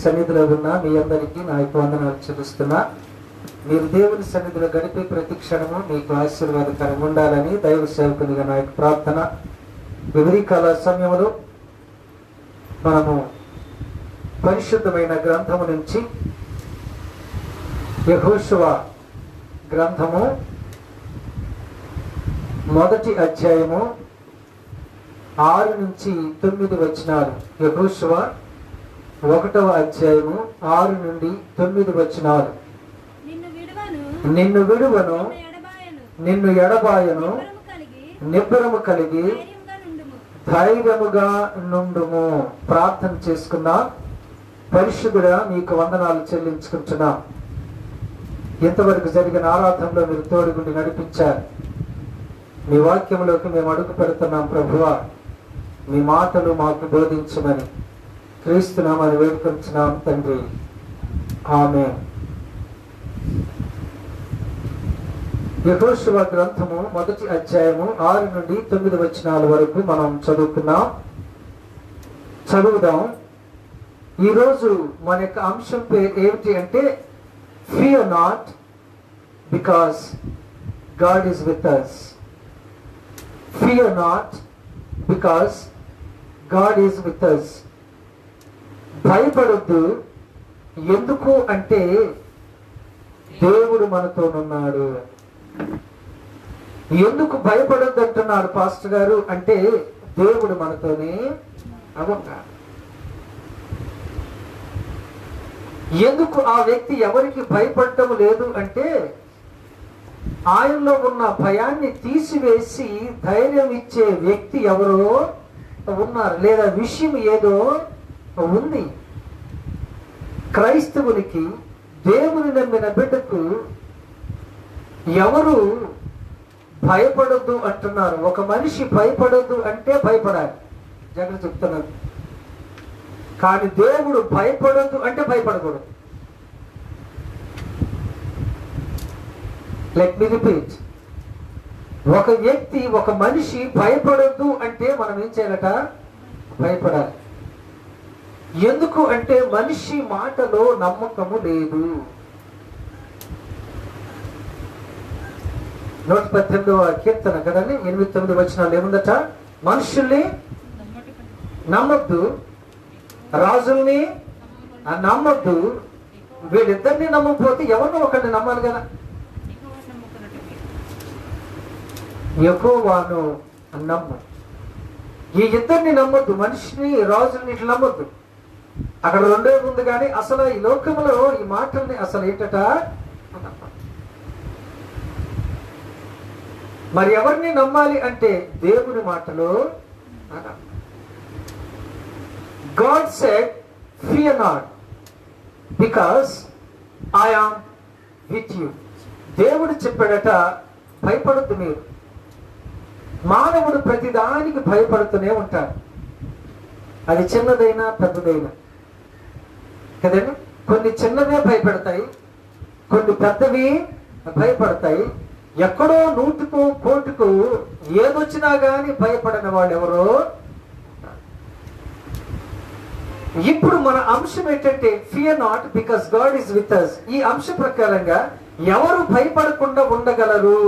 సన్నిధిలో ఉన్న మీ అందరికీ నా యొక్క వందనాలు చెల్లిస్తున్నా. మీరు దేవుని సన్నిధిలో గడిపే ప్రతి క్షణము మీకు ఆశీర్వాదకరంగా ఉండాలని దైవ సేవకునిగా నా యొక్క ప్రార్థన. ఉదయకాల సమయంలో మనము పరిశుద్ధమైన గ్రంథము నుంచి యెహోషువ గ్రంథము 1వ అధ్యాయము 6 నుంచి 9 వచనాలు. యెహోషువ 1వ అధ్యాయము 6 నుండి 9 వచనాలు. నిన్ను విడువను, నిన్ను ఎడబాయను, నిబ్బరము కలిగి ధైర్యముగా నుండుము. ప్రార్థన చేసుకున్నా. పరిశుద్ధుడా, మీకు వందనాలు చెల్లించుకుంటున్నా. ఇంతవరకు జరిగిన ఆరాధనలో మీరు తోడుగుండి నడిపించారు. మీ వాక్యంలోకి మేము అడుగు పెడుతున్నాం ప్రభువా. మీ మాటలు మాకు బోధించమని క్రీస్తునామని వేడుకొంటున్నాం తండ్రి, ఆమేన్. యెహోషువ గ్రంథము 1వ అధ్యాయము 6 నుండి 9 వచనాల వరకు మనం చదువుదాం. ఈరోజు మన యొక్క అంశం పేరు ఏమిటి అంటే, fear not because God is with us. Fear not because God is with us. భయపడొద్దు, ఎందుకు అంటే దేవుడు మనతోనున్నాడు. ఎందుకు భయపడొద్దు అంటున్నారు పాస్టర్ గారు అంటే, దేవుడు మనతోనే ఉన్నాడు. ఎందుకు ఆ వ్యక్తి ఎవరికి భయపడటం లేదు అంటే, ఆయనలో ఉన్న భయాన్ని తీసివేసి ధైర్యం ఇచ్చే వ్యక్తి ఎవరో ఉన్నారు, లేదా విషయం ఏదో ఉంది. క్రైస్తవునికి, దేవుని నమ్మిన బిడ్డకు ఎవరు భయపడొద్దు అంటున్నారు. ఒక మనిషి భయపడొద్దు అంటే భయపడాలి, జాగ్రత్త చెప్తున్నాను. కానీ దేవుడు భయపడొద్దు అంటే భయపడకూడదు. Let me repeat. ఒక వ్యక్తి, ఒక మనిషి భయపడొద్దు అంటే మనం ఏం చేయాలట? భయపడాలి. ఎందుకు అంటే మనిషి మాటలో నమ్మకము లేదు. 118వ కీర్తన కదండి, 8-9 వచనాలు ఏముందట? మనుషుల్ని నమ్మొద్దు, రాజుల్ని నమ్మొద్దు. వీళ్ళిద్దరిని నమ్మకపోతే ఎవరినో ఒకరిని నమ్మాలి కదా. యెహోవాను నమ్ము. ఈ ఇద్దరిని నమ్మొద్దు, మనిషిని రాజుల్ని ఇట్లా నమ్మొద్దు. అక్కడ రెండో ఉంది. కానీ అసలు ఈ లోకంలో ఈ మాటల్ని అసలు ఏంటట? మరి ఎవరిని నమ్మాలి అంటే దేవుని మాటలు. God said, fear not because I am with you. దేవుడు చెప్పాడట, భయపడద్దు మీరు. మానవుడు ప్రతిదానికి భయపడుతూనే ఉంటాడు, అది చిన్నదైనా పెద్దదైనా కదండి. కొన్ని చిన్నవే భయపడతాయి, కొన్ని పెద్దవి భయపడతాయి. ఎక్కడో నూటుకు కోటుకు ఏదొచ్చినా గాని భయపడిన వాళ్ళు ఎవరో. ఇప్పుడు మన అంశం ఏంటంటే, fear not because God is with us. ఈ అంశ ప్రకారంగా ఎవరు భయపడకుండా ఉండగలరు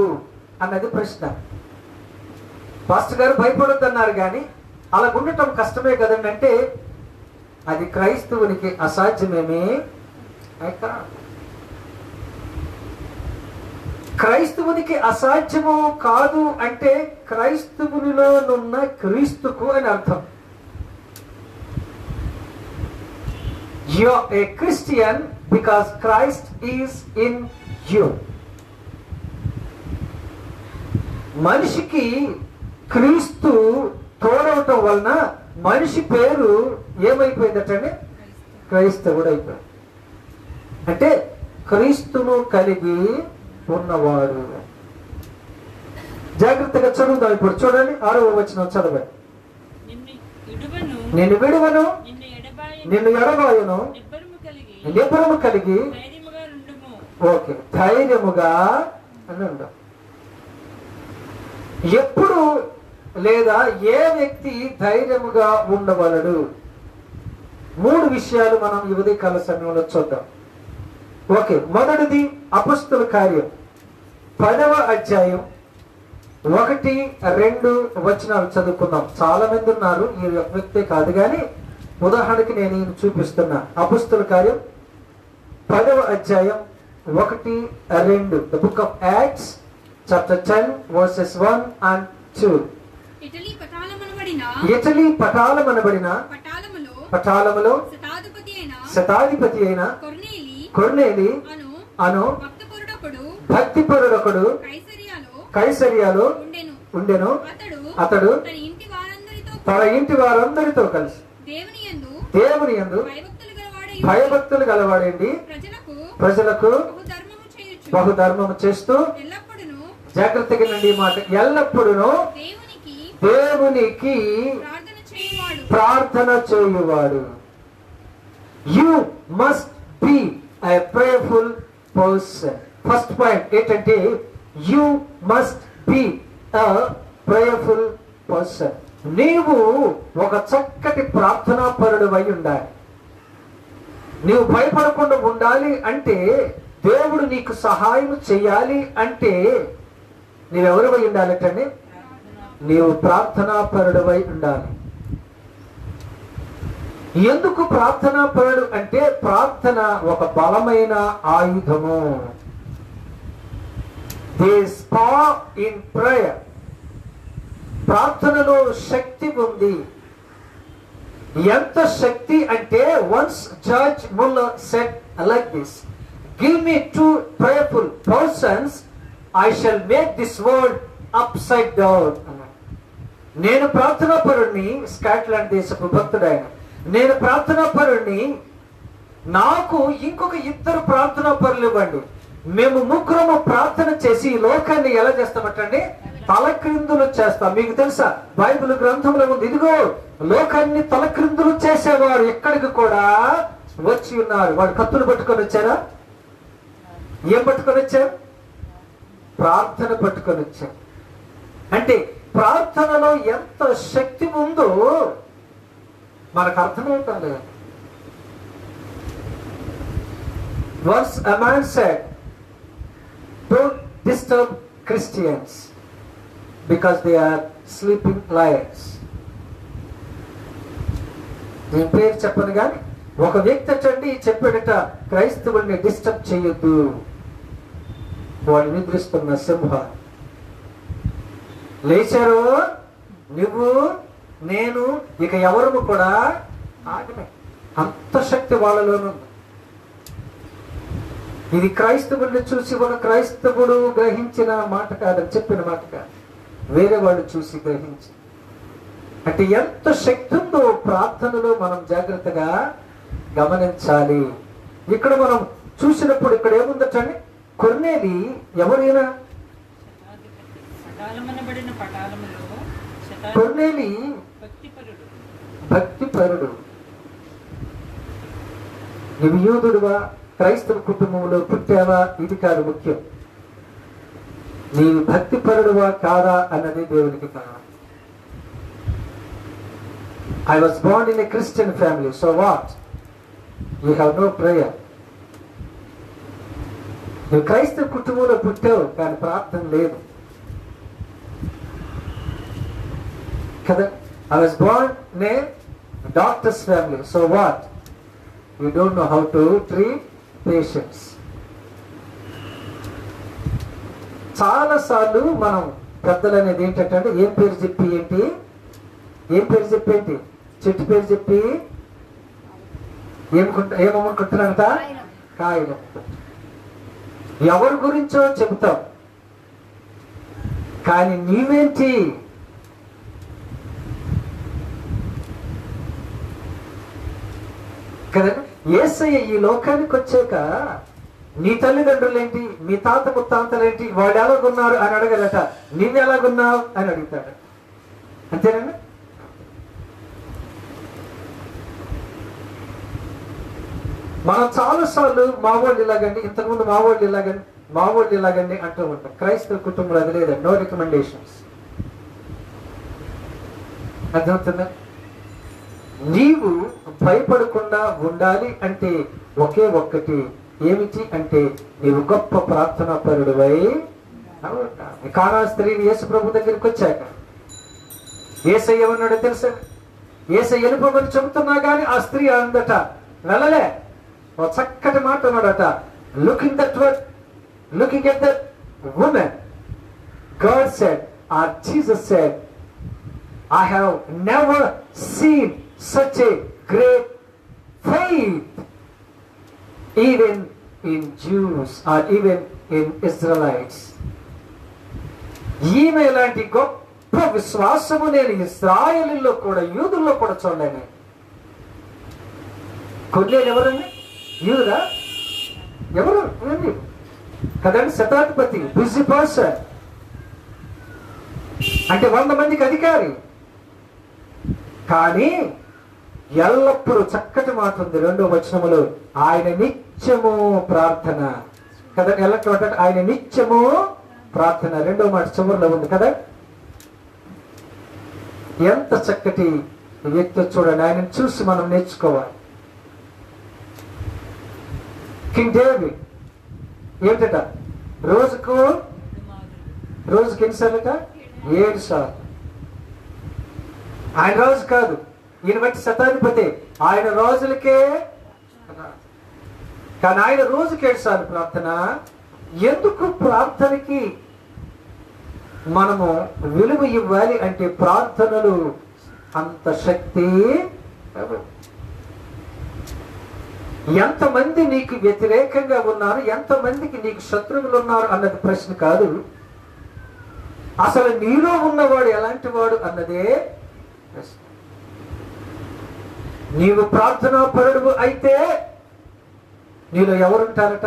అన్నది ప్రశ్న. పాస్టర్ గారు భయపడొద్దు అన్నారు, కానీ అలా ఉండటం కష్టమే కదండి అంటే, అది క్రైస్తవునికి అసాధ్యమేమి. క్రైస్తవునికి అసాధ్యము కాదు అంటే క్రైస్తవునిలోనున్న క్రీస్తుకు అని అర్థం. You are a Christian because Christ is in you. మనిషికి క్రీస్తు తోడవటం వలన మనిషి పేరు ఏమైపోయిందటండి? క్రైస్తవుడు అయిపోయాడు. అంటే క్రీస్తును కలిగి ఉన్నవాడు. జాగ్రత్తగా చదువుదాం. ఇప్పుడు చూడండి, 6వ వచనం చదవండి. నిన్ను విడువను, నిన్ను ఎడబాయను, నిబ్బరము కలిగి ఓకే ధైర్యముగా నుండు. ఎప్పుడు లేదా ఏ వ్యక్తి ధైర్యముగా ఉండవలడు? 3 విషయాలు మనం ఈ ఉదయకాల సమయంలో చూద్దాం. ఓకే, మొదటిది అపొస్తలుల కార్యం 10వ అధ్యాయం 1-2 వచనాలు చదువుకుందాం. చాలా మంది ఉన్నారు, ఈ వ్యక్తే కాదు కానీ ఉదాహరణకి నేను ఈయన చూపిస్తున్నా. అపొస్తలుల కార్యం 10వ అధ్యాయం 1-2. The book of Acts chapter 10 verses 1 and 2. Italy పటాలమనబడిన పటాలములో శతాధిపతి అయిన కొర్నేలి అను భక్తిపరుడొకడు కైసరియాలో ఉండెను. అతడు తన ఇంటి వారందరితో కలిసి దేవుని యందు భయభక్తులు గలవాడండి, ప్రజలకు బహుధర్మము చేస్తూ జాగ్రత్తగా నుండి మాట ఎల్లప్పుడూ దేవునికి ప్రార్థన చేయువాడు. You must be a prayerful person. First point ఏంటంటే you must be a prayerful person. నీవు ఒక చక్కటి ప్రార్థనా పరుడు అయి ఉండాలి. నీవు భయపడకుండా ఉండాలి అంటే, దేవుడు నీకు సహాయం చేయాలి అంటే నీవెవరివై ఉండాలంటే నీవు ప్రార్థనా పరుడవై ఉండాలి. ఎందుకు ప్రార్థనా పరుడు అంటే, ప్రార్థన ఒక బలమైన ఆయుధము. There is power in prayer. ప్రార్థనలో శక్తి ఉంది. ఎంత శక్తి అంటే, once judge Muller said like this, give me 2 prayerful persons, I shall make this world upside down. నేను ప్రార్థనా పరుడిని, స్కాట్లాండ్ దేశపు భక్తుడు ఆయన. నేను ప్రార్థనా పరుడిని, నాకు ఇంకొక 2 ప్రార్థనా పరులు ఇవ్వండి. మేము 3 ప్రార్థన చేసి ఈ లోకాన్ని ఎలా చేస్తామటండి, తలక్రిందులు చేస్తాం. మీకు తెలుసా, బైబిల్ గ్రంథంలో ఉంది, ఇదిగో లోకాన్ని తలక్రిందులు చేసేవారు ఎక్కడికి కూడా వచ్చి ఉన్నారు. వాడు కత్తులు పట్టుకొని వచ్చారా? ఏం పట్టుకొని వచ్చారు? ప్రార్థన పట్టుకొని వచ్చారు. అంటే ప్రార్థనలో ఎంత శక్తి ఉందో మనకు అర్థమవుతాం లేదు. Once a man said, don't disturb Christians because they are sleeping liars. నేను పేరు చెప్పను కానీ ఒక వ్యక్తి అటండి చెప్పాడట, క్రైస్తవుల్ని డిస్టర్బ్ చేయొద్దు, వాడు నిద్రిస్తున్న సింహ. లేచారు నువ్వు నేను ఇక ఎవరు కూడా ఆగమే. అంత శక్తి వాళ్ళలోనూ. ఇది క్రైస్తవుల్ని చూసి ఒక క్రైస్తవుడు గ్రహించిన మాట కాదని, చెప్పిన మాట కాదు, వేరే వాళ్ళు చూసి గ్రహించి. అంటే ఎంత శక్తి ఉందో ప్రార్థనలో మనం జాగ్రత్తగా గమనించాలి. ఇక్కడ మనం చూసినప్పుడు ఇక్కడ ఏముందటండి, కొర్నేలి ఎవరైనా, కొర్నేలి భక్తిపరుడు. నీవు యూదుడువా, క్రైస్తవ కుటుంబంలో పుట్టావా, ఇది కాదు ముఖ్యం. నీవు భక్తిపరుడువా కాదా అన్నది దేవునికి కావాలి. I was born in a Christian family, so what? You have no prayer. నువ్వు క్రైస్తవ కుటుంబంలో పుట్టావు కానీ ప్రార్థన లేదు కదా. I was born in a doctor's family, so what? You don't know how to treat patients. చాలా సార్లు మనం పెద్దలు అనేది ఏంటంటే, ఏం పేరు చెప్పి ఏంటి, ఏం పేరు చెప్పి ఏంటి, చెట్టు పేరు చెప్పి ఏమనుకుంటున్నారంట, కాయలు. ఎవరి గురించో చెబుతాం కానీ నీవేంటి, కదా. యేసయ్య ఈ లోకానికి వచ్చాక నీ తల్లిదండ్రులేంటి, మీ తాత ముత్తాంతలేంటి, వాడు ఎలాగున్నారు అని అడగలట, నిన్ను ఎలాగున్నావు అని అడుగుతాడు. అంతేనండి. మనం చాలాసార్లు మా వాళ్ళు ఇలాగండి, ఇంతకుముందు మా వాళ్ళు ఇలాగండి అంటూ ఉంటాం. క్రైస్తవ కుటుంబంలో అది లేదా, నో రికమెండేషన్స్. అర్థమవుతుందా? నీవు భయపడకుండా ఉండాలి అంటే ఒకే ఒక్కటి, ఏమిటి అంటే నీవు గొప్ప ప్రార్థనా పరుడువై ఉండాలి. కానా స్త్రీని యేసు ప్రభు దగ్గరికి వచ్చాక యేసయ్య ఏమన్నాడో తెలుసా? యేసయ్య వెళ్ళిపోమని చెబుతున్నా గానీ ఆ స్త్రీ అందట వెళ్ళలే. ఒక చక్కటి మాట అన్నాడట, looking at that woman, God said, or Jesus said, I have never seen such a great faith even in Jews or even in Israelites. ఈమె ఇలాంటి గొప్ప విశ్వాసము నేను ఇశ్రాయేలులో కూడా యూదుల్లో కూడా చూడలేను. కొన్నేళ్ళు ఎవరండి? యూదుడా? ఎవరు కదండి? శతాధిపతి, బిజీ పర్సన్, అంటే 100 మందికి అధికారి. కానీ ఎల్లప్పుడూ చక్కటి మాట ఉంది 2వ వచనములో, ఆయన నిత్యము ప్రార్థన కదా. ఎల్లప్పుడు ఆయన నిత్యము ప్రార్థన 2వ మాట చివరిలో ఉంది కదా. ఎంత చక్కటి వ్యక్తి చూడండి. ఆయనను చూసి మనం నేర్చుకోవాలి. కింగ్ డేవిడ్ ఏమిటట? రోజుకు ఎన్నిసార్లట? 7 సార్లు. ఆయన రోజు కాదు, ఈయన బట్టి శతాధిపతి, ఆయన రోజులకే. కానీ ఆయన రోజుకి 7 సార్లు ప్రార్థన. ఎందుకు ప్రార్థనకి మనము విలువ ఇవ్వాలి అంటే ప్రార్థనలు అంత శక్తి. ఎంతమంది నీకు వ్యతిరేకంగా ఉన్నారు, ఎంతమందికి నీకు శత్రువులు ఉన్నారు అన్నది ప్రశ్న కాదు. అసలు నీలో ఉన్నవాడు ఎలాంటి వాడు అన్నదే ప్రశ్న. నీవు ప్రార్థనా పరుడు అయితే నీలో ఎవరుంటారట?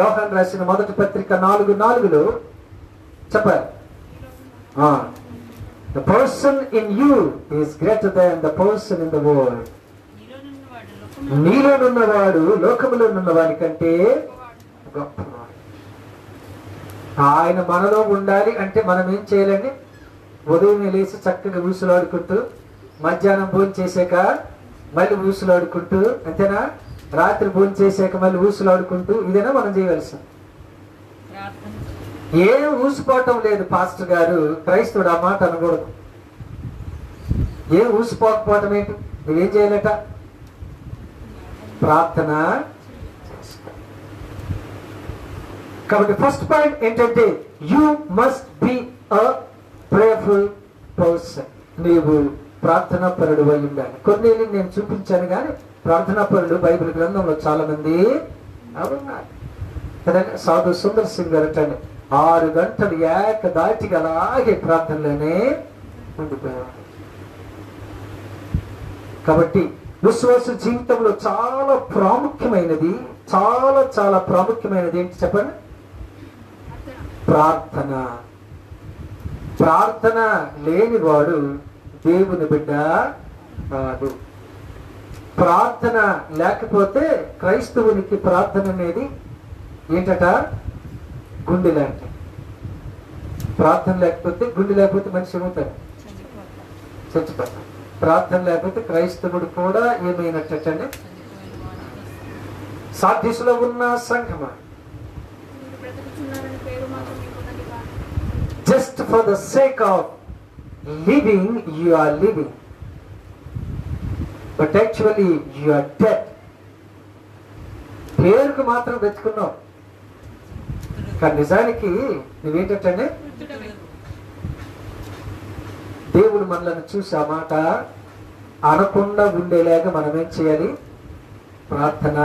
యోహాను రాసిన మొదటి పత్రిక 4:4 చెప్పారు, the person in you is greater than the person in the world. నీలోనున్నవాడు లోకములో ఉన్నవాడి కంటే గొప్పవాడు. ఆయన మనలో ఉండాలి అంటే మనం ఏం చేయాలండి? ఉదయం లేచి చక్కగా ఊసులాడుకుంటూ, మధ్యాహ్నం భోజనం చేసాక మళ్ళీ ఊసులాడుకుంటూ, అంతేనా? రాత్రి భోజనం చేసాక మళ్ళీ ఊసులాడుకుంటూ, ఇదేనా మనం చేయవలసింది? ఏం ఊసిపోవటం లేదు పాస్టర్ గారు, క్రైస్తవుడు ఆ మాట అనకూడదు. ఏం ఊసిపోకపోవటం ఏంటి? నువ్వేం చేయాలట? ప్రార్థన. కాబట్టి ఫస్ట్ పాయింట్ ఏంటంటే you must be a prayerful person. నీవు ప్రార్థనా పరుడు అయి ఉండాలి. కొన్ని నేను చూపించాను కానీ ప్రార్థనా పరుడు బైబిల్ గ్రంథంలో చాలా మంది ఉన్నారు కదండి. సాధు సుందర్ సింగ్ గారు అంటే 6 గంటలు ఏకదాటిగా అలాగే ప్రార్థనలోనే ఉండిపోయారు. కాబట్టి విశ్వాస జీవితంలో చాలా ప్రాముఖ్యమైనది, చాలా చాలా ప్రాముఖ్యమైనది ఏంటి చెప్పండి? ప్రార్థన. ప్రార్థన లేనివాడు దేవుని బిడ్డ కాదు. ప్రార్థన లేకపోతే క్రైస్తవునికి ప్రార్థన అనేది ఏంటట? గుండె లాంటి. ప్రార్థన లేకపోతే, గుండె లేకపోతే మనిషి ఏమవుతాడు? చచ్చిపోతాడు. ప్రార్థన లేకపోతే క్రైస్తవుడు కూడా ఏమైనట్టండి? సాధ్యసులో ఉన్న సంఘమా, just for the sake of living you are living, but actually you are dead. పేరుకు మాత్రం వెతుకున్నావు కానీ నిజానికి నువ్వేంటంటే దేవుడు మనల్ని చూసి ఆ మాట అనకుండా ఉండేలాగా మనం ఏం చేయాలి? ప్రార్థన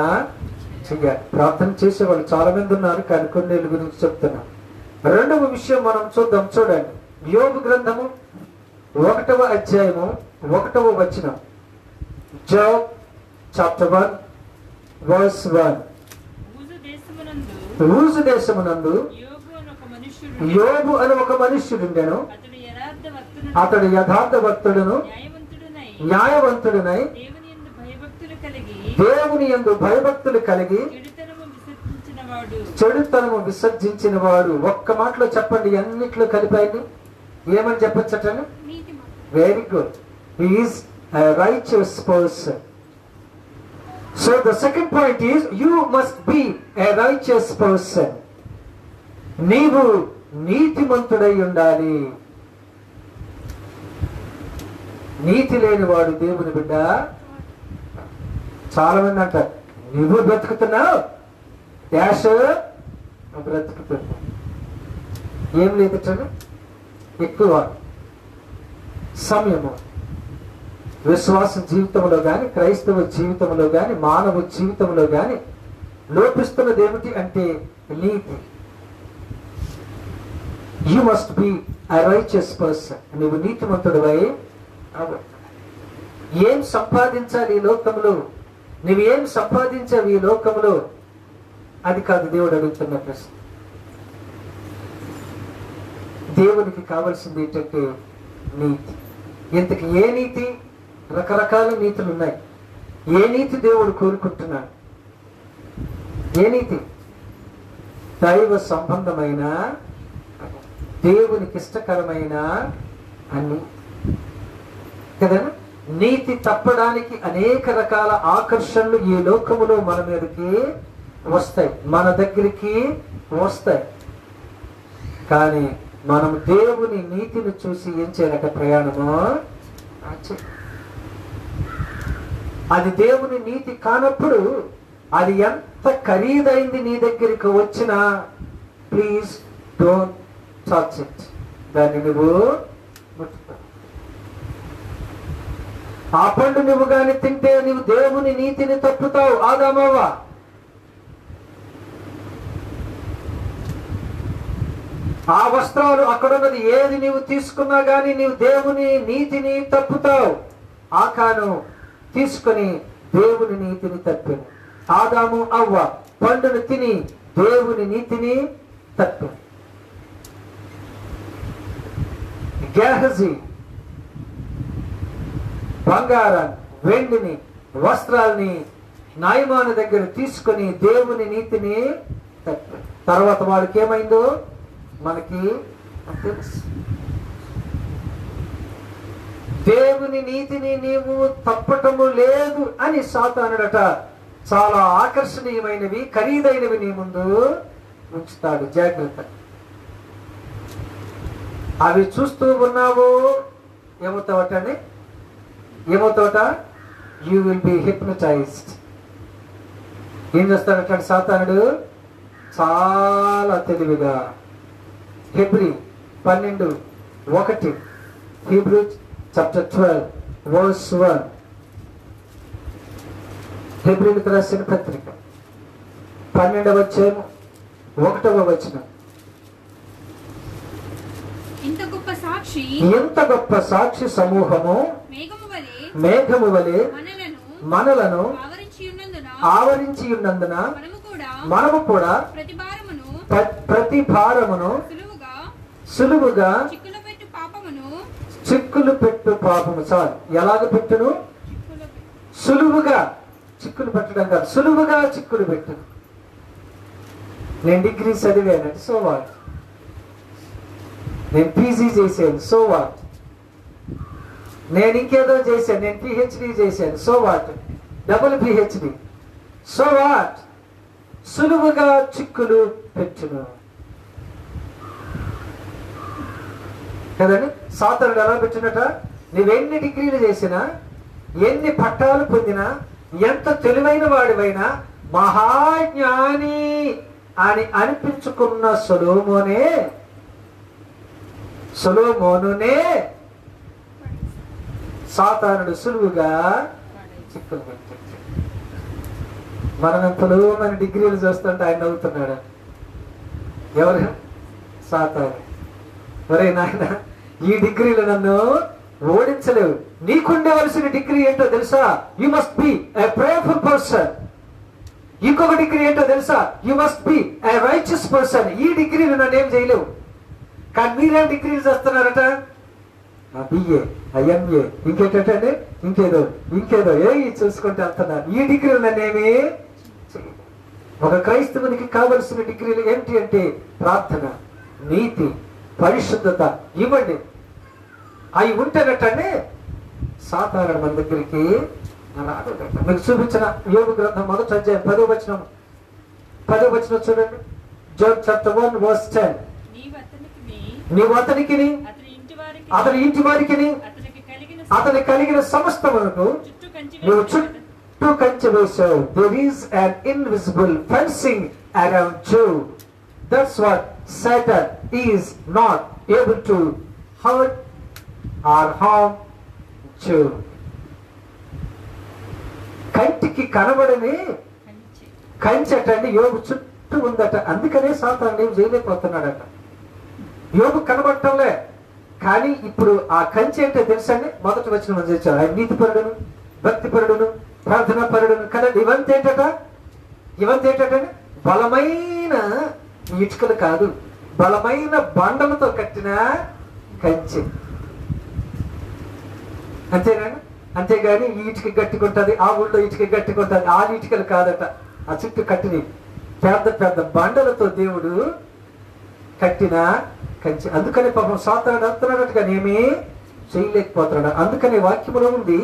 చేయాలి. ప్రార్థన చేసేవాళ్ళు చాలా మంది ఉన్నారు కానీ కొన్నేళ్ళ గురించి చెప్తున్నాం. 2వ విషయం మనం చూద్దాం. చూడండి, యోబు గ్రంథము 1వ అధ్యాయము 1వ వచనం. Job chapter 1 verse 1. ఊజు దేశమునందు యోబు అని ఒక మనుష్యుడుండెను. అతడు యథార్థభక్తుడును న్యాయవంతుడునై దేవుని యందు భయభక్తులు కలిగి చెడుతనము విసర్జించిన వాడు. ఒక్క మాటలో చెప్పండి, అన్నిట్లో కలిపాయని ఏమని చెప్పచ్చటండి? Very good. He is a righteous person. So the second point is, you must be a righteous person. నీవు నీతిమంతుడై ఉండాలి. నీతి లేని వాడు దేవుని బిడ్డ. చాలా మంది అంటారు, నువ్వు బ్రతుకుతున్నావు, డాష్ బ్రతుకుతున్నావు. ఏం లేదు, ఎక్కువ సమయము విశ్వాస జీవితంలో కానీ, క్రైస్తవ జీవితంలో కానీ, మానవ జీవితంలో కానీ లోపిస్తున్నది ఏమిటి అంటే నీతి. You must B a righteous person. నువ్వు నీతిమంతుడివై ఏం సంపాదించాలి ఈ లోకంలో, నువ్వు ఏం సంపాదించావు ఈ లోకంలో, అది కాదు దేవుడు అడుగుతున్న ప్రశ్న. దేవునికి కావాల్సింది ఏంటంటే నీతి. ఇంతకు ఏ నీతి? రకరకాల నీతులు ఉన్నాయి. ఏ నీతి దేవుడు కోరుకుంటున్నాడు? ఏ నీతి? దైవ సంబంధమైన, దేవునికి ఇష్టకరమైన అన్ని కదా. నీతి తప్పడానికి అనేక రకాల ఆకర్షణలు ఈ లోకములో మన మీదకి వస్తాయి, మన దగ్గరికి వస్తాయి. కానీ మనం దేవుని నీతిని చూసి ఏం చేయాలట? ప్రయాణము. అది దేవుని నీతి కానప్పుడు అది ఎంత ఖరీదైంది నీ దగ్గరికి వచ్చినా ప్లీజ్ డోంట్ టచ్ ఇట్. దాన్ని నువ్వు ఆ పండు నువ్వు కానీ తింటే నువ్వు దేవుని నీతిని తప్పుతావు. ఆదామవ్వ ఆ వస్త్రాలు అక్కడున్నది ఏది నీవు తీసుకున్నా గానీ నీవు దేవుని నీతిని తప్పుతావు. ఆకాను తీసుకుని దేవుని నీతిని తప్పాను. ఆదాము అవ్వ పండును తిని దేవుని నీతిని తప్పాను. గేహజీ బంగారాన్ని, వెండిని, వస్త్రాల్ని నాయమాను దగ్గర తీసుకుని దేవుని నీతిని తప్పాను. తర్వాత వాడికి ఏమైందో మనకి తెలుసు. దేవుని నీతిని నీవు తప్పటము లేదు అని సాతానుడట చాలా ఆకర్షణీయమైనవి, ఖరీదైనవి నీ ముందు ఉంచుతాడు. జాగ్రత్త. అవి చూస్తూ ఉన్నావు, ఏమవుతావటండి? ఏమవుతావట? You will be hypnotized. ఏం చేస్తాడట సాతానుడు? చాలా తెలివిగా హెబ్రీ 12:1 Hebrew chapter 12 verse 1 హెబ్రీలకు రాసిన పత్రిక 12వ అధ్యాయం 1వ వచనం. ఇంత గొప్ప సాక్షి సమూహము మేఘము వలె మనలను ఆవరించి ఉన్నందున మనము కూడా ప్రతి భారమును సులువుగా చిక్కులు పెట్టు పాపము. చాలు. ఎలాగ పెట్టును? సులువుగా. చిక్కులు పెట్టడం కాదు, సులువుగా చిక్కులు పెట్టును. నేను డిగ్రీ చదివాను, సో వాట్. నేను పీజీ చేశాను, సో వాట్. నేను ఇంకేదో చేశాను, నేను పిహెచ్డి చేశాను, so what. Double PhD, so what. సులువుగా చిక్కులు పెట్టును కదండి. సాతానుడు ఎలా పెట్టినట? నువ్వెన్ని డిగ్రీలు చేసినా, ఎన్ని పట్టాలు పొందినా, ఎంత తెలివైన వాడివైనా, మహాజ్ఞాని అని అనిపించుకున్న సొలొమోనునే సాతానుడు సులువుగా చిక్కులు పెట్టాడు. మనం ఎంతలో మన డిగ్రీలు చూస్తుంటే ఆయన నవ్వుతున్నాడు. ఎవరు? సాతాను. ఒరే నాయన, ఈ డిగ్రీలు నన్ను ఓడించలేవు. నీకుండవలసిన డిగ్రీ ఏంటో తెలుసా? You must B a prayerful person. ఇంకొక డిగ్రీ ఏంటో తెలుసా? You must B a righteous person. ఈ డిగ్రీలు నన్ను ఏం చేయలేవు. కానీ మీరేం డిగ్రీలు చేస్తున్నారట? బిఏ, ఎంఏ, ఇంకేటండి, ఇంకేదో ఏ చూసుకుంటే వెళ్తున్నారు. ఈ డిగ్రీలు నన్నేమి. ఒక క్రైస్తవునికి కావలసిన డిగ్రీలు ఏంటి అంటే ప్రార్థన, నీతి, పరిశుద్ధత ఇవ్వండి. అవి ఉంటేనట్టండి సాతానుడు మన దగ్గరికి రాడు. మీకు చూపించిన యోబు గ్రంథం 1వ అధ్యాయం 10వ వచనం చూడండి. Job chapter 1 verse 10. నీవు అతనికి అతని ఇంటి వారికి అతని కలిగిన సమస్తమునకు నువ్వు చుట్టూ కంచె వేశావు. There is an invisible fencing around Job. That's what Satan is not able to hurt or harm Job. కంటికి కనబడని కంచెటండి యోబు చుట్టూ ఉందట. అందుకనే సాతాను ఏం చేయలేకపోతున్నాడట. యోబు కనబడటంలే, కానీ ఇప్పుడు ఆ కంచె అంటే తెలుసండి. మొదటి వచ్చిన మనం చేశారు, ఆయన నీతిపరుడును, భక్తిపరుడును, ప్రార్థనాపరుడును కదండి. ఇవంతేంటండి బలమైన ఇటుకలు కాదు, బలమైన బండలతో కట్టిన కంచె. అంతేనండి. అంతేగాని ఈ ఇటుక గట్టుకుంటుంది, ఆ ఊళ్ళో ఇటుక గట్టుకుంటుంది, ఆ ఇటుకలు కాదట. ఆ చుట్టూ కట్టిన పెద్ద పెద్ద బండలతో దేవుడు కట్టిన కంచె. అందుకని పాపం సాతానుడు అంటున్నాడట్టుగా నేమే చేయలేకపోతున్నాడు. అందుకని వాక్యములో ఉంది,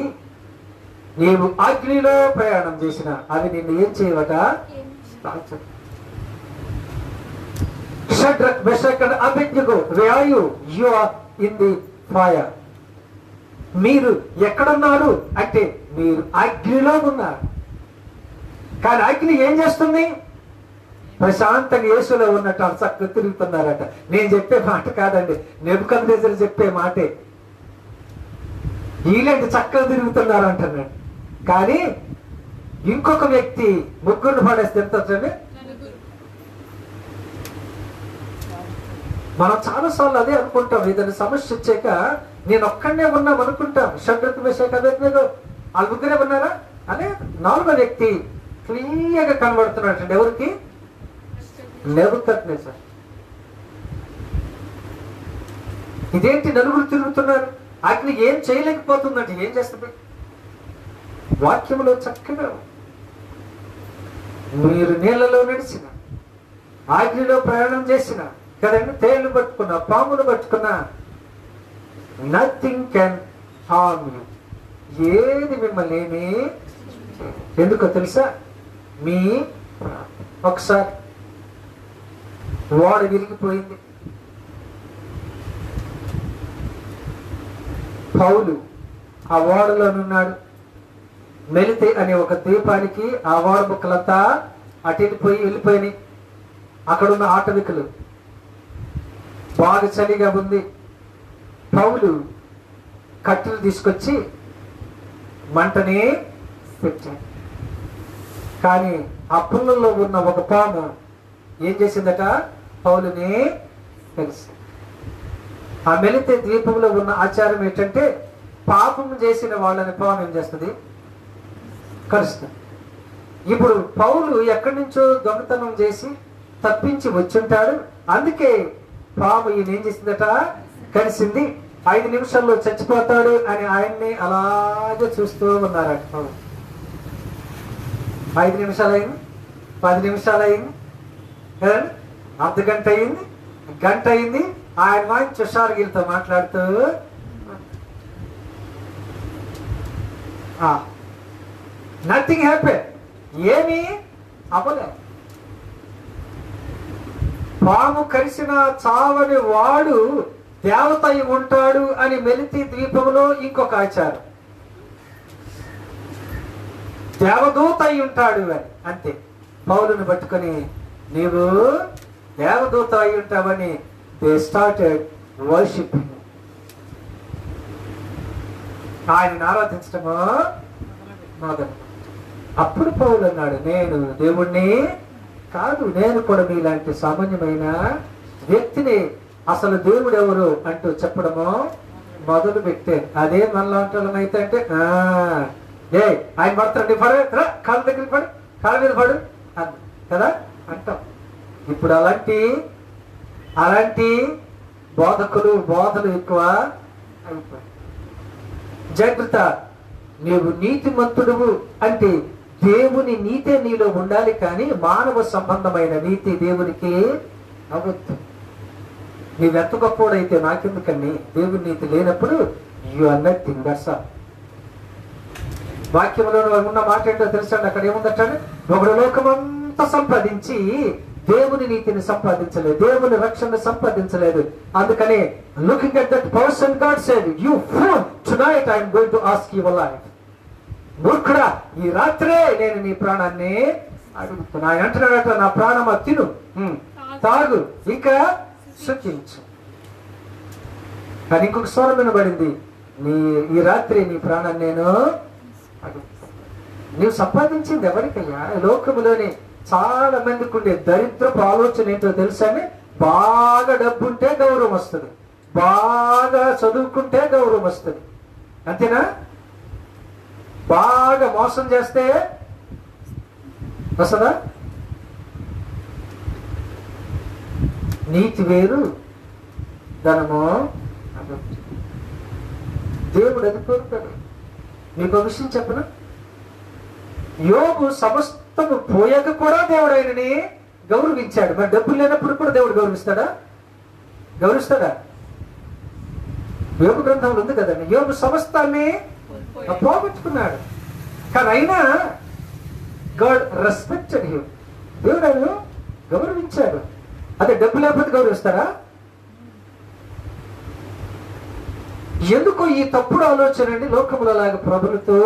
నీవు అగ్నిలో ప్రయాణం చేసిన అవి నిన్ను ఏం చేయవట. Shadrach Meshach and Abednego where are you? You are in the fire. మీరు ఎక్కడున్నారు అంటే మీరు అగ్నిలో ఉన్నారు. కానీ అగ్ని ఏం చేస్తుంది? ప్రశాంతంగా యేసులో ఉన్నట్టు చక్కగా తిరుగుతున్నారట. నేను చెప్పే మాట కాదండి, నెబుకద్నెజరు చెప్పే మాటే. వీళ్ళంటే చక్కగా తిరుగుతున్నారు అంటున్నాడు. కానీ ఇంకొక వ్యక్తి ముగ్గురు పడేస్తే ఎంత వచ్చండి? మనం చాలాసార్లు అదే అనుకుంటాం. ఏదైనా సమస్య వచ్చాక నేను ఒక్కడనే ఉన్నాం అనుకుంటాం. షడ్రక్ మెషక్ అబేద్నెగో వాళ్ళు ముగ్గురే ఉన్నారా? అదే 4వ వ్యక్తి క్లియర్గా కనబడుతున్నాడు. ఎవరికి? నెబుకద్నెజర్. ఇదేంటి నలుగురు తిరుగుతున్నారు, అగ్ని ఏం చేయలేకపోతుందంటే ఏం చేస్తుంది? వాక్యములో చక్కగా మీరు నీళ్లలో నడిచిన, అగ్నిలో ప్రయాణం చేసిన కదండి, తేళ్లు పట్టుకున్నా, పాములు పట్టుకున్నా, నథింగ్ కెన్ హార్మ్ యూ. ఏది మిమ్మల్ని ఏమీ ఎందుకో తెలుసా? మీ ఒకసారి ఓడ విరిగిపోయింది. పౌలు ఆ ఓడలోనున్నాడు. మెలితే అనే ఒక ద్వీపానికి ఆ ఓడ ముక్కలంతా వెళ్ళిపోయినాయి. అక్కడున్న ఆటవికులు బాగా చలిగా ఉంది. పౌలు కట్టెలు తీసుకొచ్చి మంటనే పెట్టాడు. కానీ ఆ పుల్లల్లో ఉన్న ఒక పాము ఏం చేసిందట? పౌలుని కలిసి. ఆ మెలితే ద్వీపంలో ఉన్న ఆచారం ఏంటంటే, పాపం చేసిన వాళ్ళని పాము ఏం చేస్తుంది? కలుస్తుంది. ఇప్పుడు పౌలు ఎక్కడి నుంచో దొంగతనం చేసి తప్పించి వచ్చుంటాడు. అందుకే పాము ఈయన ఏం చేసిందట? కలిసింది. 5 నిమిషాల్లో చచ్చిపోతాడు అని ఆయన్ని అలాగే చూస్తూ ఉన్నారట. 5 నిమిషాలు అయింది, 10 నిమిషాలు అయింది కదండి, అర్ధగంట అయింది, గంట అయింది. ఆయన మంచి హుషారుగిరితో మాట్లాడుతూ నథింగ్ హ్యాపెన్, ఏమీ అవ్వలే. పాము కరిసిన చావని వాడు దేవత అయి ఉంటాడు అని మెలితి ద్వీపంలో ఇంకొక ఆచారం. దేవదూత అయి ఉంటాడు అని. అంతే. పౌలుని పట్టుకొని నీవు దేవదూత అయి ఉంటావని దే స్టార్టెడ్ వర్షిపింగ్. ఆయనను ఆరాధించడమో మొదలు. అప్పుడు పౌలు అన్నాడు, నేను దేవుణ్ణి కాదు, నేను కూడా మీలాంటి సామాన్యమైన వ్యక్తిని. అసలు దేవుడు ఎవరు అంటూ చెప్పడము మొదలు పెట్టాను. అదే మనలాంటి అయితే అంటే ఆయన పడతాడు, పడు కాళ్ళ దగ్గర పడు, కాళ్ళ మీద పడు కదా అంటాం. ఇప్పుడు అలాంటి బోధలు ఎక్కువ అయిపోయి. జాగ్రత్త, నీవు నీతిమంతుడువు అంటే దేవుని నీతే నీలో ఉండాలి, కానీ మానవ సంబంధమైన నీతి దేవునికి అవద్దు. నీవెంత గొప్పోడైతే నాకెందుకని దేవుని నీతి లేనప్పుడు you are nothing. That's all. వాక్యంలో ఉన్న మాట ఏంటో తెలుసండి, అక్కడ ఏముందట, ఒకడు లోకమంతా సంపాదించి దేవుని నీతిని సంపాదించలేదు, దేవుని రక్షణ సంపాదించలేదు. అందుకని looking at that person God said, you pool, tonight I am going to ask your life. మూర్ఖుడా, ఈ రాత్రే నేను నీ ప్రాణాన్ని అడుగుతున్నా. ఆయన అంటున్నాడట, నా ప్రాణమా తిను, తాగు, ఇంకా సుఖించు. కానీ ఇంకొక స్వరం వినబడింది, ఈ రాత్రి నీ ప్రాణాన్ని నేను అడుగుతాను. నీవు సంపాదించింది ఎవరికయ్యా? లోకములోని చాలా మందికి ఉండే దరిద్రపు ఆలోచన ఏంటో తెలుసా? బాగా డబ్బుంటే గౌరవం వస్తుంది, బాగా చదువుకుంటే గౌరవం వస్తుంది, అంతేనా? బాగా మోసం చేస్తే వస్తుందా? నీతి వేరు, ధనము. దేవుడు అది కోరుతాడు. మీకు విషయం చెప్పను, యోబు సమస్తము పోయాక కూడా దేవుడు ఆయనని గౌరవించాడు. మరి డబ్బులు లేనప్పుడు కూడా దేవుడు గౌరవిస్తాడా? గౌరవిస్తాడా? యోబు గ్రంథంలో ఉంది కదండి, యోబు సమస్తాన్ని పోగొట్టుకున్నాడు, కానీ అయినా గాడ్ రెస్పెక్టెడ్ హిమ్. దేవుడు ఆయన గౌరవించాడు. అదే డబ్బు లేకపోతే గౌరవిస్తారా? ఎందుకో ఈ తప్పుడు ఆలోచన అండి లోకముల లాగా ప్రభులతో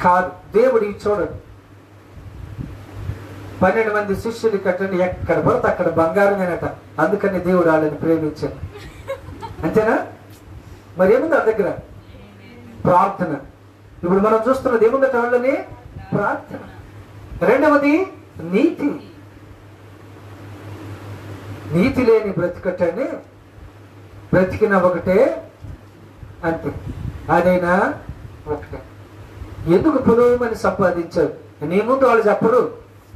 కాదు. దేవుడు చూడడు. 12 మంది శిష్యులు కట్టండి, ఎక్కడ పడితే అక్కడ బంగారమేనట. అందుకని దేవుడు వాళ్ళని ప్రేమించాడు, అంతేనా? మరి ఏముంది ఆ దగ్గర? ప్రార్థన. ఇప్పుడు మనం చూస్తున్నది ఏముందట? వాళ్ళని ప్రార్థన. రెండవది నీతి. నీతి లేని బ్రతికట్టండి, బ్రతికిన ఒకటే, అంతే, అదైనా ఒకటే. ఎందుకు పురోగమని సంపాదించారు? నీ ముందు వాళ్ళు చెప్పరు,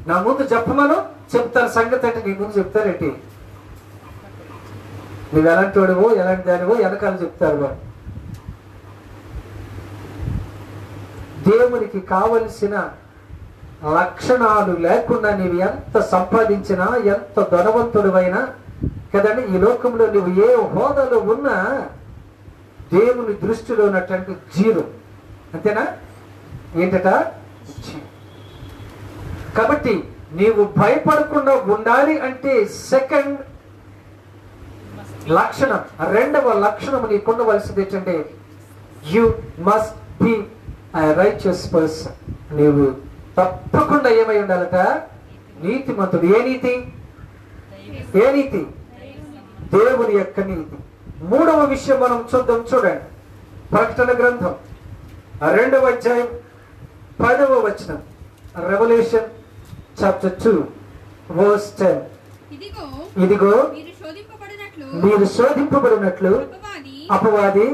నా ముందు చెప్పమను, చెప్తారు సంగతి అంటే నీ ముందు చెప్తారేంటి? నువ్వు ఎలాంటి వాడివో ఎలాంటి దానివో వెనకాల చెప్తారు వాడు. దేవునికి కావలసిన లక్షణాలు లేకుండా నీవు ఎంత సంపాదించినా, ఎంత ధనవంతుడివైనా కదండి, ఈ లోకంలో నువ్వు ఏ హోదాలో ఉన్నా దేవుని దృష్టిలో ఉన్నటువంటి జీరో, అంతేనా? ఏంటట? కాబట్టి నీవు భయపడకుండా ఉండాలి అంటే సెకండ్ లక్షణం, రెండవ లక్షణం నీకు ఉండవలసింది ఏంటంటే, you must B a righteous person. నీవు తప్పకుండా ఏమై ఉండాలట? నీతిమంతుడు. ఏ నీతి? ఏ నీతి? దేవుని యొక్క నీతి. మూడవ విషయం మనం చూద్దాం. చూడండి, ప్రకటన గ్రంథం 2వ అధ్యాయం 10వ వచనం. Revelation chapter 2 verse 10. ఇదిగో మీరు శోధింపబడినట్లు అపవాది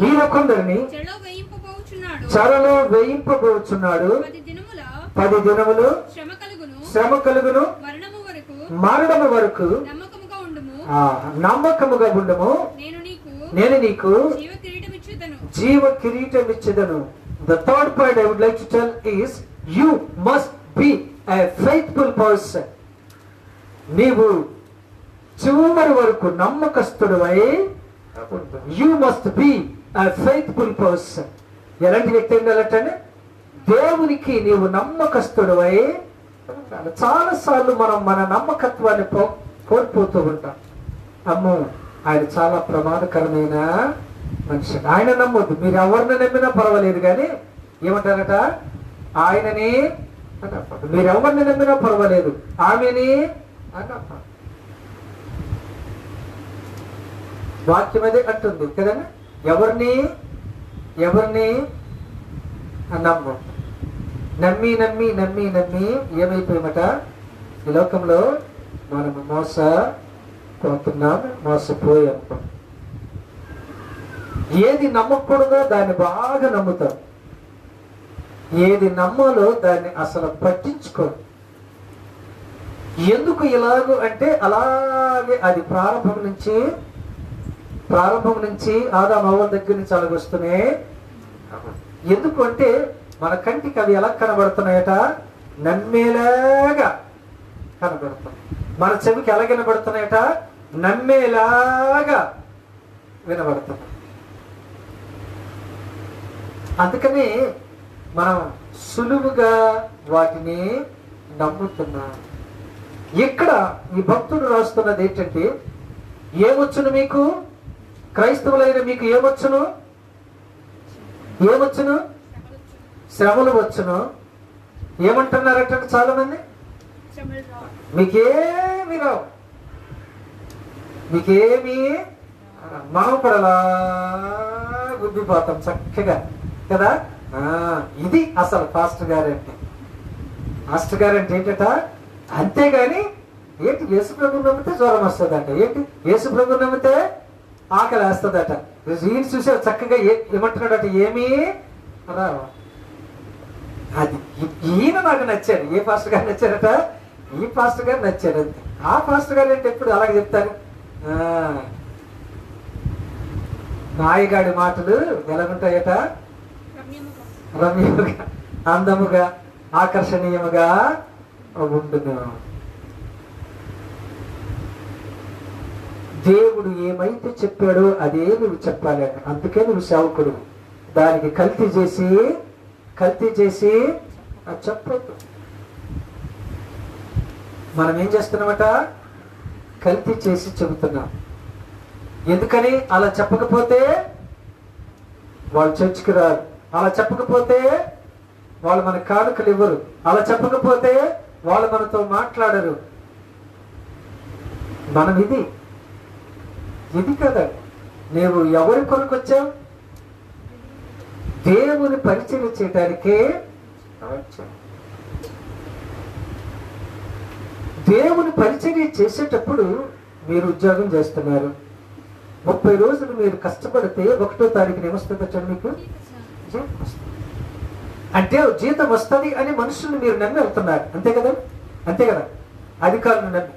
మీలో కొందరిని చెరలో వేయింపబోచున్నాడు. 10 దినములు శ్రమ కలుగును, మరణము వరకు నమ్మకముగా ఉండుము, నేను నీకు జీవ కిరీటం ఇచ్చేదను. The third point I would like to tell is, you must be a faithful person. నీవు చివరి వరకు నమ్మకస్తుడవై, you must be a faithful person. ఎలాంటి వ్యక్తి ఉండాలంటే, దేవునికి నీవు నమ్మకస్తుడవై. చాలా సార్లు మనం మన నమ్మకత్వాన్ని కోల్పోతూ ఉంటాం. అమ్మో, ఆయన చాలా ప్రమాదకరమైన మనిషి, ఆయన నమ్మొద్దు. మీరు ఎవరిని నమ్మినా పర్వాలేదు, కానీ ఏమంటారట? ఆయనని. మీరు ఎవరిని నమ్మినా పర్వాలేదు, ఆమెని. వాక్యం అదే అంటుంది కదండి, ఎవరిని నమ్ము. నమ్మి నమ్మి నమ్మి నమ్మి ఏమైపోయామట? ఈ లోకంలో మనము మోసపోయాం. ఏది నమ్మకూడదో దాన్ని బాగా నమ్ముతాం, ఏది నమ్మాలో దాన్ని అసలు పట్టించుకోరు. ఎందుకు ఇలాగూ అంటే, అలాగే అది ప్రారంభం నుంచి ఆదాము హవ్వ దగ్గర నుంచి అలాగొస్తూనే. ఎందుకు అంటే మన కంటికి అవి ఎలా కనబడుతున్నాయట? నమ్మేలాగా కనబడుతున్నాయి. మన చెవికి ఎలా వినబడుతున్నాయట? నమ్మేలాగా వినబడుతున్నాయి. అందుకని మనం సులువుగా వాటిని నమ్ముతున్నాం. ఇక్కడ ఈ భక్తుడు రాస్తున్నది ఏంటంటే, ఏమొచ్చును మీకు, క్రైస్తవులైన మీకు ఏమొచ్చును, ఏమొచ్చును, శ్రమలు వచ్చును. ఏమంటున్నారట చాలా మంది, మీకేమి రావు, మీకేమి. మనం కూడా అలా గుద్దిపోతాం చక్కగా కదా. ఇది అసలు పాస్టర్ గారు అంటే. మాస్టర్ గారు అంటే ఏంటట, అంతేగాని ఏంటి యేసు ప్రభుని నమ్మితే జ్వరం వస్తుందట, ఏంటి యేసు ప్రభుని నమ్మితే ఆకలి వేస్తుందట. ఈయన చూసే చక్కగా ఏమంటున్నాడట, ఏమీ రావు. అది ఈయన నాకు నచ్చాడు. ఏ పాస్టర్ గారు నచ్చారట, ఈ పాస్టర్ గారు నచ్చాడు అంతే. ఆ పాస్టర్ గారు అంటే ఎప్పుడు అలాగే చెప్తారు. నాయగాడి మాటలు ఎలాగుంటాయట, రమ్యముగా, అందముగా, ఆకర్షణీయముగా ఉండును. దేవుడు ఏమైతే చెప్పాడో అదే నువ్వు చెప్పాలి. అందుకే నువ్వు సేవకుడు. దానికి కల్తీ చేసి చెప్పొద్దు. మనం ఏం చేస్తున్నామట, కల్తీ చేసి చెబుతున్నాం. ఎందుకని అలా చెప్పకపోతే వాళ్ళు చర్చికి రారు, అలా చెప్పకపోతే వాళ్ళు మన కానుకలు ఇవ్వరు, అలా చెప్పకపోతే వాళ్ళు మనతో మాట్లాడరు. మనం ఇది కదా. నీవు ఎవరి కొరకు వచ్చావు, దేవుని పరిచయం చేయడానికే వచ్చావు. దేవుని పరిచర్య చేసేటప్పుడు మీరు ఉద్యోగం చేస్తున్నారు. 30 రోజులు మీరు కష్టపడితే 1వ తారీఖున ఏమొస్తుంది వచ్చాడు మీకు, అంటే జీతం వస్తుంది అని మనుషులు మీరు నమ్మి వెళ్తున్నారు. అంతే కదా అధికారులు నమ్మి.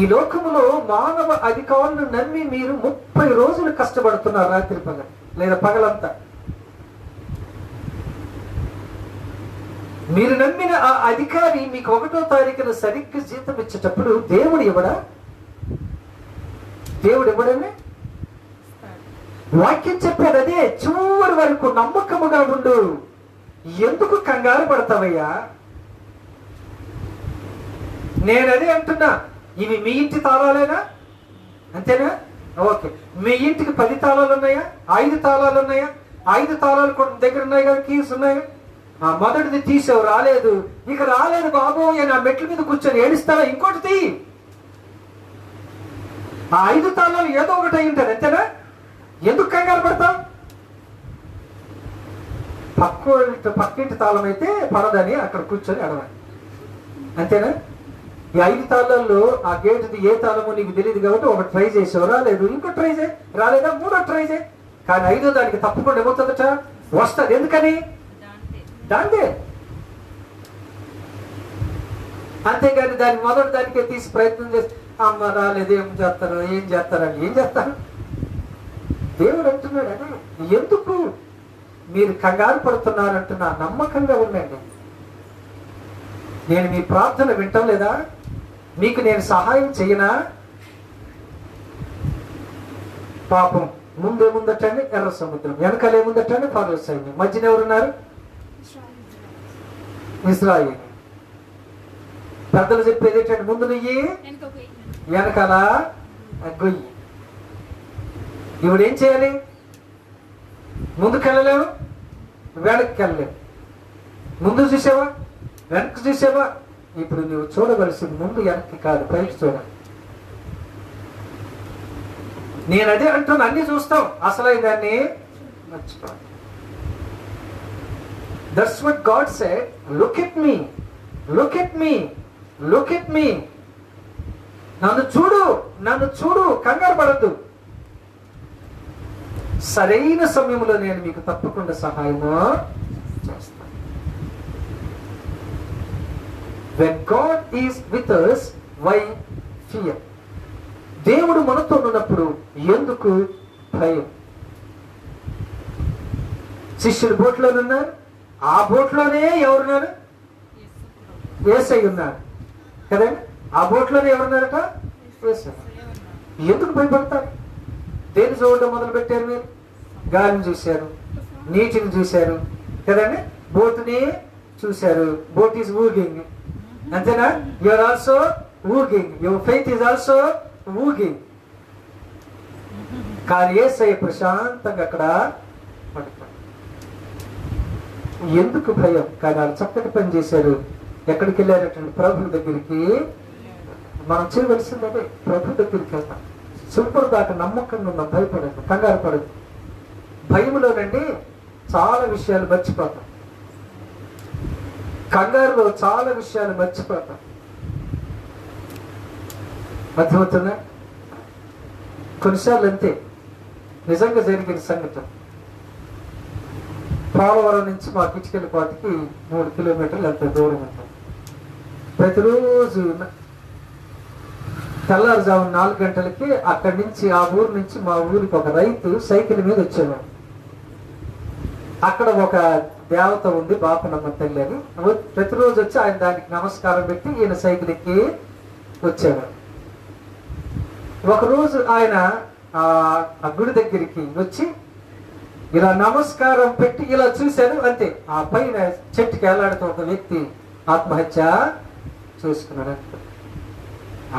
ఈ లోకములో మానవ అధికారులను నమ్మి మీరు 30 రోజులు కష్టపడుతున్నారు, రాత్రి పగలు లేదా పగలంతా. మీరు నమ్మిన ఆ అధికారి మీకు 1వ తారీఖున సరిగ్గా జీతం ఇచ్చేటప్పుడు దేవుడు ఇవ్వడమే. వాక్యం చెప్పాడు అదే, చివరి వరకు నమ్మకముగా ఉండు. ఎందుకు కంగారు పడతావయ్యా? నేనదే అంటున్నా. ఇవి మీ ఇంటి తాళాలేనా? అంతేనా? ఓకే. మీ ఇంటికి 10 తాళాలు ఉన్నాయా, 5 తాళాలు ఉన్నాయా? 5 తాళాలు కూడా దగ్గర ఉన్నాయి కదా, కీస్ ఉన్నాయి. మొదటిది తీసావు, రాలేదు. ఇక రాలేదు బాబు అని ఆ మెట్ల మీద కూర్చొని ఏడుస్తావా? ఇంకోటి తీ. ఆ 5 తాళాలు ఏదో ఒకటి అయి ఉంటుంది. అంతేనా? ఎందుకు కంగారు పడతాం? పక్కింటి తాళం అయితే పడదని అక్కడ కూర్చొని అడవాలి. అంతేనా? ఈ 5 తాళాల్లో ఆ గేటుది ఏ తాళమో నీకు తెలియదు కాబట్టి ఒకటి ట్రై చేసావు, రాలేదు. ఇంకో ట్రై చేయి, రాలేదా? 3వ ట్రై చేయి. కానీ 5వ దానికి తప్పకుండా ఏమవుతుందట, వస్తుంది. ఎందుకని? దాందే. అంతేగాని దాని మొదటి దానికే తీసి ప్రయత్నం చేసి అమ్మ రాలేదు, ఏం చేస్తారు? దేవుడు అంటున్నాడు అదే. ఎందుకు మీరు కంగారు పడుతున్నారంటున్నా? నమ్మకంగా ఉండండి. నేను మీ ప్రార్థన వింటాం లేదా? మీకు నేను సహాయం చేయనా? పాపం ముందేముందటండి ఎర్ర సముద్రం, వెనకాలేముందటండి ఫరో సైన్యం, మధ్యన ఎవరున్నారు? ఇశ్రాయేలు. పెద్దలు చెప్పేది ఏంటంటే, ముందు నుయ్యి వెనకాల గొయ్యి. ఇప్పుడు ఏం చేయాలి? ముందుకెళ్ళలేవు, వెనక్కి వెళ్ళలేవు. ముందు చూసావా, వెనక్కి చూసావా? ఇప్పుడు నువ్వు చూడవలసింది ముందు వెనక్కి కాదు, పైకి చూడాలి. నేను అదే అంటున్నా, అన్ని చూస్తాం, అసలైన దాన్ని మర్చిపోవాలి. That's what God said. Look at me. నన్ను చూడు, కంగారు పడద్దు. సరైన సమయంలో నేను మీకు తప్పకుండా సహాయము చేస్తాను. When God is with us, why fear? దేవుడు మనతో ఉన్నప్పుడు ఎందుకు భయం? శిష్యులు బోట్లోనున్నారు. ఆ బోట్లోనే ఎవరున్నారు? యేసయ్య ఉన్నారు కదండి. ఆ బోట్లోనే ఎవరున్నారట? యేసయ్య. ఎందుకు భయపడతారు? దేని చూడడం మొదలు పెట్టారు మీరు? గాలిని చూశారు, నీటిని చూశారు కదండి, బోటుని చూశారు. బోట్ ఈజ్ ఊగింగ్, అంతేనా? యు ఆర్ ఆల్సో ఊగింగ్, యువర్ ఫెయిత్ ఈజ్ ఆల్సో ఊగింగ్. కానీ యేసయ్య ప్రశాంతంగా అక్కడ పడుకున్నాడు. ఎందుకు భయం? కానీ వాళ్ళు చక్కటి పని చేశారు. ఎక్కడికి వెళ్ళారటండి? ప్రభు దగ్గరికి. మనం చేయవలసింది అదే, ప్రభు దగ్గరికి వెళ్తాం. సూపర్ దాకా నమ్మకంగా ఉన్నాం, భయపడదు, కంగారు పడదు. భయములోనండి చాలా విషయాలు మర్చిపోతాం, కంగారులో చాలా విషయాలు మర్చిపోతాం. అర్థమవుతుందా? కొన్నిసార్లు అంతే, నిజంగా జరిగిన సంఘటన. పోలవరం నుంచి మా కిటికెళ్ళపాటికి 3 కిలోమీటర్లు ఎంత దూరం ఉంటుంది. ప్రతిరోజు తెల్లారుజాము 4 గంటలకి అక్కడి నుంచి, ఆ ఊరు నుంచి మా ఊరికి ఒక రైతు సైకిల్ మీద వచ్చేవాడు. అక్కడ ఒక దేవత ఉంది, బాపనమ్మ తల్లి అని. ప్రతిరోజు వచ్చి ఆయన దానికి నమస్కారం పెట్టి ఈయన సైకిల్ ఎక్కి వచ్చేవాడు. ఒకరోజు ఆయన ఆ గుడి దగ్గరికి వచ్చి ఇలా నమస్కారం పెట్టి ఇలా చూశాడు, అంతే. ఆ పైన చెట్టుకి వేలాడుతూ ఒక వ్యక్తి ఆత్మహత్య చేసుకున్నాడు.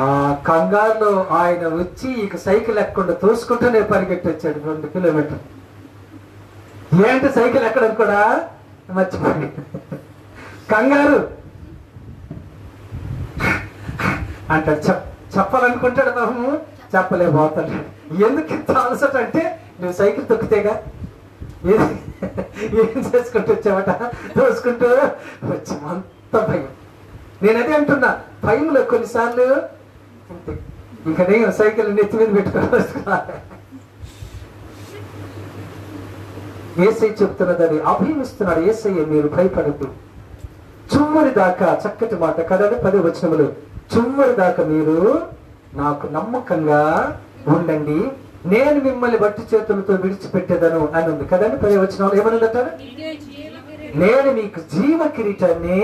ఆ కంగారులో ఆయన వచ్చి ఇక సైకిల్ ఎక్కకుండా తోసుకుంటూనే పరిగెట్టి వచ్చాడు 2 కిలోమీటర్లు. ఏంటి సైకిల్ ఎక్కడం కూడా మర్చిపోయి కంగారు అంటాడు. చెప్పాలనుకుంటాడు పాపము, చెప్పలేకపోతాడు. ఎందుకు ఇంత అలసట అంటే, నువ్వు సైకిల్ తొక్కితేగా ఏం చేసుకుంటూ వచ్చావట, తోసుకుంటూ వచ్చాము. అంత భయం. నేను అదే అంటున్నా, భయంలో కొన్నిసార్లు అంతే. ఇంకా నేను సైకిల్ నెత్తి మీద పెట్టుకోవాలి. ఏసై చెప్తున్నది అది, అభిమిస్తున్నాడు ఏసయ్య, మీరు భయపడద్దు. చివరి దాకా, చక్కటి మాట కదండి 10వ వచనములు, చివరి దాకా మీరు నాకు నమ్మకంగా ఉండండి, నేను మిమ్మల్ని బట్టి చేతులతో విడిచిపెట్టేదను అని ఉంది కదండి. 10వ వచనంలో ఏమనుందట? నేను మీకు జీవ కిరీటాన్ని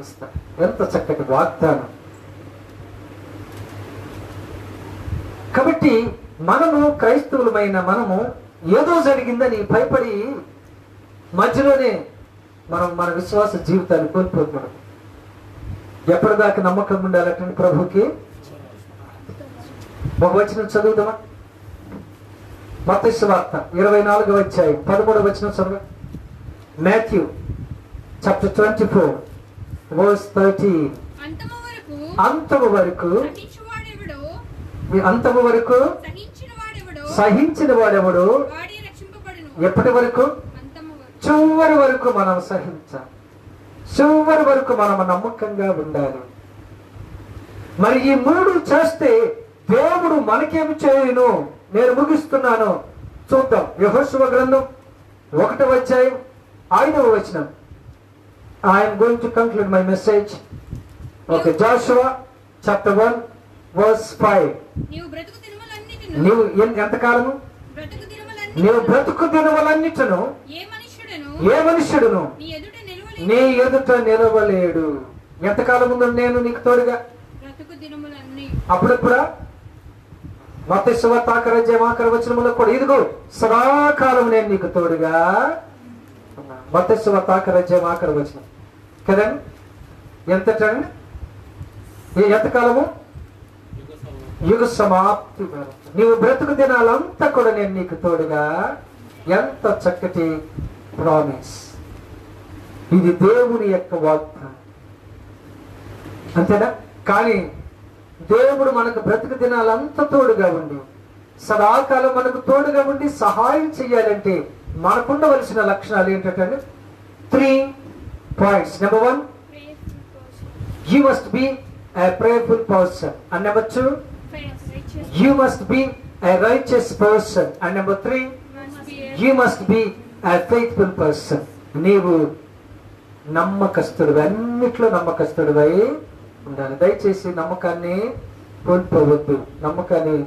ఇస్తాను. ఎంత చక్కటి వాగ్దానం. కాబట్టి మనము క్రైస్తవులమైన మనము ఏదో జరిగిందని భయపడి మధ్యలోనే మనం మన విశ్వాస జీవితాన్ని కోల్పోతున్నాం. ఎప్పటిదాకా నమ్మకం ఉండాలంటే ప్రభుకి. ఒక వచనం చదువుదామా? మత్తయి సువార్త 24వ అధ్యాయం 13వ వచనం చదువు. Matthew chapter 24 verse 13. అంతము వరకు సహించిన వాడెవడు ఎప్పటి వరకు? చివరి వరకు మనం సహించాలి. చివరి వరకు మనం నమ్మకంగా ఉండాలి. మరి ఈ 3 చేస్తే దేవుడు మనకేమి చేయను? నేను ముగిస్తున్నాను, చూద్దాం. యెహోషువ గ్రంథం 1వ అధ్యాయం 5వ వచనం. I'm going to conclude my message. Okay, Jashuva chapter 1 verse 5. నీవు ఎంతకాలము? నీవు బ్రతుకు దినములన్నిటిను ఏ మనుష్యుడును నీ ఎదుట నిలవలేడు. ఎంతకాలం ఉందో నేను నీకు తోడుగా? అప్పుడెప్పుడా? మత్తయి సువార్త 1వ వచనములో కూడా ఇదిగో సదాకాలం నేను నీకు తోడుగా. మత్తయి సువార్త 1వ వచనం కదండి. ఎంతటండి? ఎంతకాలము? యుగ సమాప్తి వరకు. నీవు బ్రతుకు దినాలంతా కూడా నేను నీకు తోడుగా. ఎంత చక్కటి ప్రామిస్. ఇది దేవుని యొక్క వాగ్దానం, అంతేనా? కానీ దేవుడు మనకు బ్రతుకు దినాలంతా తోడుగా ఉండి, సదాకాలం మనకు తోడుగా ఉండి సహాయం చేయాలంటే మనకుండవలసిన లక్షణాలు ఏంటంటే 3 points. Number 1, you must be a prayerful person. And number 2, you must be a righteous person. And number 3, you must be a faithful person. నీవు నమ్మకస్తుడు, అన్నిట్లో నమ్మకస్తుడివై ఉండాలి. దయచేసి నమ్మకాన్ని కోల్పోవద్దు. నమ్మకాన్ని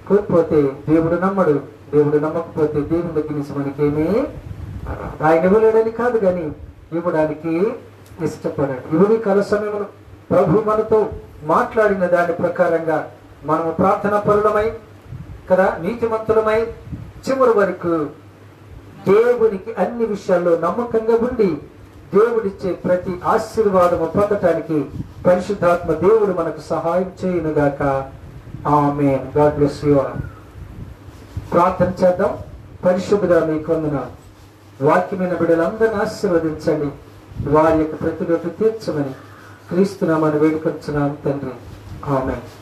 కోల్పోతే దేవుడు నమ్మడు. దేవుడు నమ్మకపోతే దేవుని దగ్గర నుంచి మనకేమీ ఆయన ఇవ్వలేడని కాదు, కానీ ఇవ్వడానికి ఇష్టపడాడు. ఇవి కాల సమయంలో ప్రభు మనతో మాట్లాడిన దాని ప్రకారంగా మనము ప్రార్థనా పరులమై కదా, నీతిమంతులమై చివరి వరకు దేవునికి అన్ని విషయాల్లో నమ్మకంగా ఉండి దేవుడిచ్చే ప్రతి ఆశీర్వాదము పొందటానికి పరిశుద్ధాత్మ దేవుడు మనకు సహాయం చేయునుగాక. ఆమేన్. God bless you all. ప్రార్థన చేద్దాం. పరిశుద్ధుడా మీకు వందనాలు. వాక్యమైన బిడ్డలందరినీ ఆశీర్వదించండి, వారి యొక్క ప్రతి లోటు తీర్చమని క్రీస్తు నామమున వేడుకొంచున్నాను తండ్రి. ఆమేన్.